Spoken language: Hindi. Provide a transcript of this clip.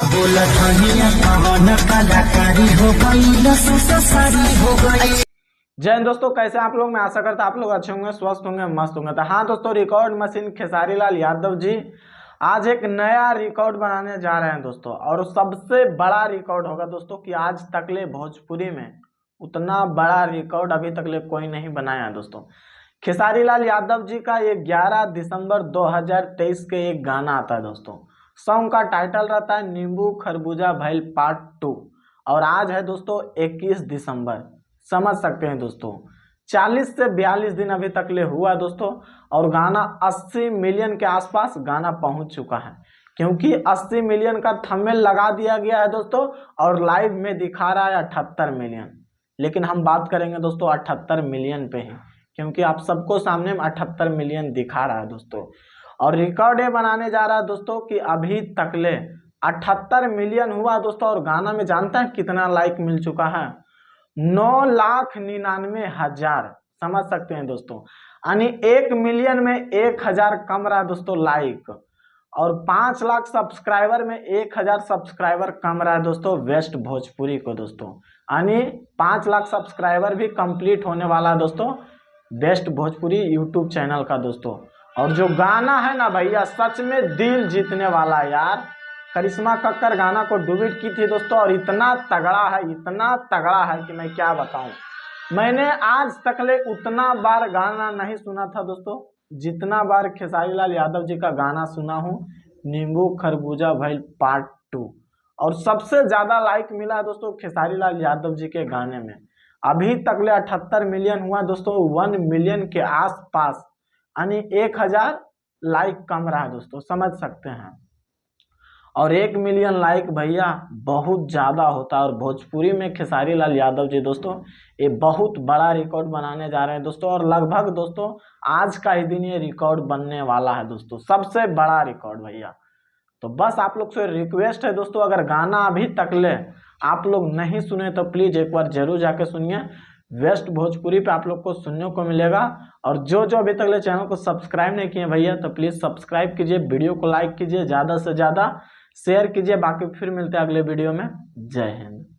बोला धनिया कवन कलाकारी हो गई, लसारी हो गई। जय हिंद दोस्तों, कैसे आप लोग। मैं आशा करता आप लोग अच्छे होंगे, स्वस्थ होंगे, मस्त होंगे। तो हाँ दोस्तों, रिकॉर्ड मशीन खेसारी लाल यादव जी आज एक नया रिकॉर्ड बनाने जा रहे हैं दोस्तों। और सबसे बड़ा रिकॉर्ड होगा दोस्तों कि आज तकले भोजपुरी में उतना बड़ा रिकॉर्ड अभी तकले कोई नहीं बनाया है दोस्तों। खेसारी लाल यादव जी का ये 11 दिसंबर 2023 के एक गाना आता है दोस्तों। सॉन्ग का टाइटल रहता है नींबू खरबूजा भइल पार्ट 2। और आज है दोस्तों 21 दिसंबर, समझ सकते हैं दोस्तों। 40 से 42 दिन अभी तक ले हुआ दोस्तों। और गाना 80 मिलियन के आसपास गाना पहुंच चुका है, क्योंकि 80 मिलियन का थंबनेल लगा दिया गया है दोस्तों। और लाइव में दिखा रहा है 78 मिलियन। लेकिन हम बात करेंगे दोस्तों 78 मिलियन पे ही, क्योंकि आप सबको सामने में 78 मिलियन दिखा रहा है दोस्तों। और रिकॉर्ड ये बनाने जा रहा है दोस्तों कि अभी तक ले 78 मिलियन हुआ दोस्तों। और गाना में जानते हैं कितना लाइक मिल चुका है? 9,99,000। समझ सकते हैं दोस्तों, यानी 1 मिलियन में 1,000 कम रहा दोस्तों लाइक। और 5 लाख सब्सक्राइबर में 1,000 सब्सक्राइबर कम रहा है दोस्तों वेस्ट भोजपुरी को दोस्तों। यानी 5 लाख सब्सक्राइबर भी कंप्लीट होने वाला है दोस्तों बेस्ट भोजपुरी यूट्यूब चैनल का दोस्तों। और जो गाना है ना भैया, सच में दिल जीतने वाला यार। करिश्मा कक्कर गाना को डुबिट की थी दोस्तों, और इतना तगड़ा है, इतना तगड़ा है कि मैं क्या बताऊं। मैंने आज तक ले उतना बार गाना नहीं सुना था दोस्तों जितना बार खेसारी लाल यादव जी का गाना सुना हूं, नींबू खरबूजा भइल पार्ट 2। और सबसे ज्यादा लाइक मिला है दोस्तों खेसारी लाल यादव जी के गाने में। अभी तक ले 78 मिलियन हुआ दोस्तों, 1 मिलियन के आसपास, यानी 1,000 लाइक कम रहा है दोस्तों, समझ सकते हैं। और 1 मिलियन लाइक भैया बहुत ज्यादा होता है। और भोजपुरी में खेसारी लाल यादव जी दोस्तों ये बहुत बड़ा रिकॉर्ड बनाने जा रहे हैं दोस्तों। और लगभग दोस्तों आज का ही दिन ये रिकॉर्ड बनने वाला है दोस्तों, सबसे बड़ा रिकॉर्ड भैया। तो बस आप लोग से रिक्वेस्ट है दोस्तों, अगर गाना अभी तक ले आप लोग नहीं सुने तो प्लीज एक बार जरूर जाके सुनिए। वेस्ट भोजपुरी पे आप लोग को सुनने को मिलेगा। और जो जो अभी तक ले चैनल को सब्सक्राइब नहीं किए भैया तो प्लीज सब्सक्राइब कीजिए, वीडियो को लाइक कीजिए, ज्यादा से ज्यादा शेयर कीजिए। बाकी फिर मिलते हैं अगले वीडियो में। जय हिंद।